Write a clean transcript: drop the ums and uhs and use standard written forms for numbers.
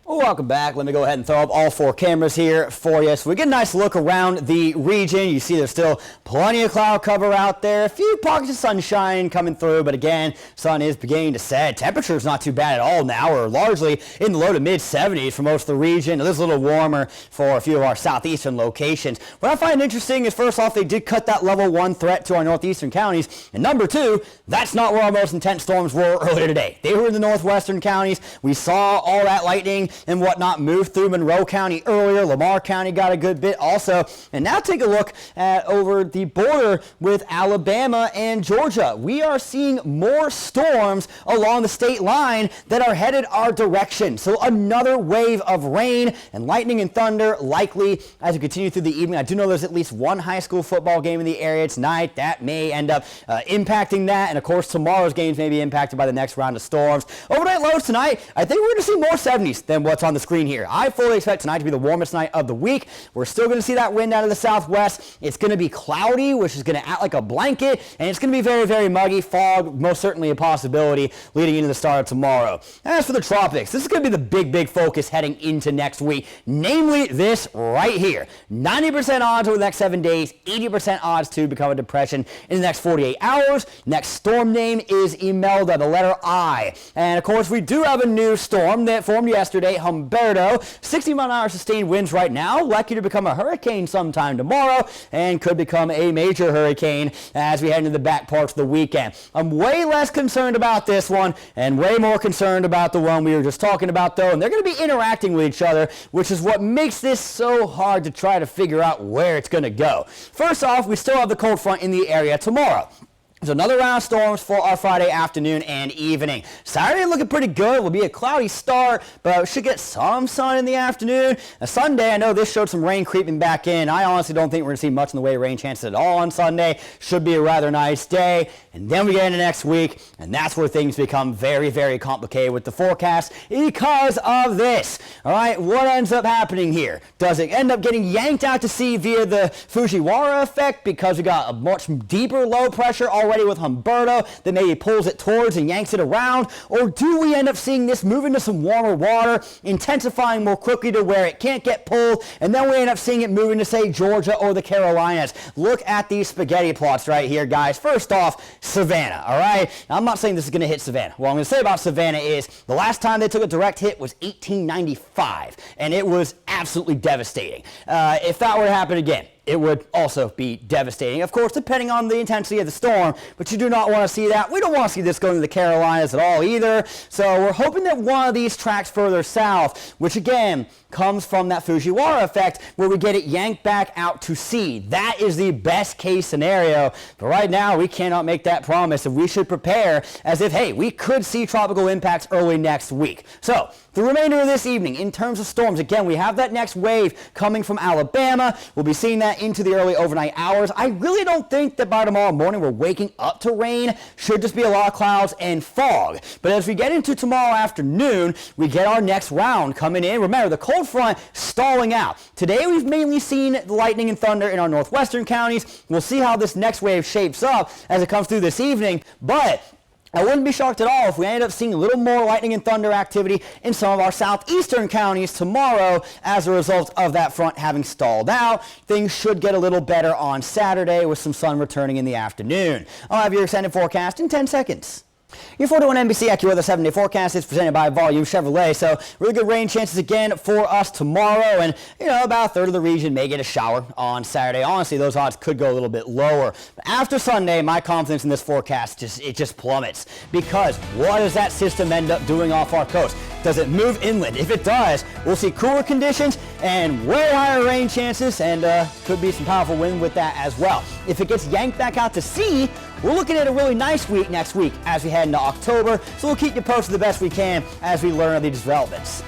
Welcome back. Let me go ahead and throw up all four cameras here for you so we get a nice look around the region. You see there's still plenty of cloud cover out there. A few pockets of sunshine coming through, but again, sun is beginning to set. Temperature's not too bad at all now. We're largely in the low to mid 70s for most of the region. It is a little warmer for a few of our southeastern locations. What I find interesting is, first off, they did cut that level 1 threat to our northeastern counties. And number two, that's not where our most intense storms were earlier today. They were in the northwestern counties. We saw all that lightning and whatnot move through Monroe County earlier. Lamar County got a good bit also. And now take a look at over the border with Alabama and Georgia. We are seeing more storms along the state line that are headed our direction. So another wave of rain and lightning and thunder likely as we continue through the evening. I do know there's at least one high school football game in the area tonight. That may end up impacting that. And of course, tomorrow's games may be impacted by the next round of storms. Overnight lows tonight, I think we're going to see more 70s than what's on the screen here. I fully expect tonight to be the warmest night of the week. We're still going to see that wind out of the southwest. It's going to be cloudy, which is going to act like a blanket, and it's going to be very, very muggy. Fog, most certainly a possibility leading into the start of tomorrow. As for the tropics, this is going to be the big focus heading into next week, namely this right here. 90% odds over the next 7 days, 80% odds to become a depression in the next 48 hours. Next storm name is Imelda, the letter I. And of course, we do have a new storm that formed yesterday, Humberto. 60-mile-an-hour sustained winds right now, likely to become a hurricane sometime tomorrow and could become a major hurricane as we head into the back parts of the weekend. I'm way less concerned about this one and way more concerned about the one we were just talking about, though, and they're going to be interacting with each other, which is what makes this so hard to try to figure out where it's going to go. First off, we still have the cold front in the area tomorrow. So another round of storms for our Friday afternoon and evening. Saturday looking pretty good. Will be a cloudy start, but we should get some sun in the afternoon. Sunday, I know this showed some rain creeping back in. I honestly don't think we're going to see much in the way of rain chances at all on Sunday. Should be a rather nice day. And then we get into next week, and that's where things become very, very complicated with the forecast because of this. All right, what ends up happening here? Does it end up getting yanked out to sea via the Fujiwara effect because we got a much deeper low pressure already with Humberto that maybe pulls it towards and yanks it around? Or do we end up seeing this move into some warmer water, intensifying more quickly to where it can't get pulled, and then we end up seeing it move into, say, Georgia or the Carolinas? Look at these spaghetti plots right here, guys. First off, Savannah, all right? Now, I'm not saying this is going to hit Savannah. What I'm going to say about Savannah is the last time they took a direct hit was 1895, and it was absolutely devastating. If that were to happen again, it would also be devastating, of course, depending on the intensity of the storm, but you do not want to see that. We don't want to see this going to the Carolinas at all either, so we're hoping that one of these tracks further south, which again comes from that Fujiwara effect, where we get it yanked back out to sea. That is the best case scenario, but right now we cannot make that promise, and we should prepare as if, hey, we could see tropical impacts early next week. So the remainder of this evening, in terms of storms, again, we have that next wave coming from Alabama. We'll be seeing that into the early overnight hours. I really don't think that by tomorrow morning we're waking up to rain. Should just be a lot of clouds and fog. But as we get into tomorrow afternoon, we get our next round coming in. Remember, the cold front stalling out. Today we've mainly seen lightning and thunder in our northwestern counties. We'll see how this next wave shapes up as it comes through this evening. But I wouldn't be shocked at all if we ended up seeing a little more lightning and thunder activity in some of our southeastern counties tomorrow as a result of that front having stalled out. Things should get a little better on Saturday with some sun returning in the afternoon. I'll have your extended forecast in 10 seconds. Your 4-1 NBC AccuWeather 7-day forecast is presented by Volume Chevrolet. So really good rain chances again for us tomorrow, and about a third of the region may get a shower on Saturday. Honestly, those odds could go a little bit lower. But after Sunday, my confidence in this forecast just plummets, because what does that system end up doing off our coast? Does it move inland? If it does, we'll see cooler conditions and way higher rain chances, and could be some powerful wind with that as well. If it gets yanked back out to sea, we're looking at a really nice week next week as we head into October, so we'll keep you posted the best we can as we learn of these developments.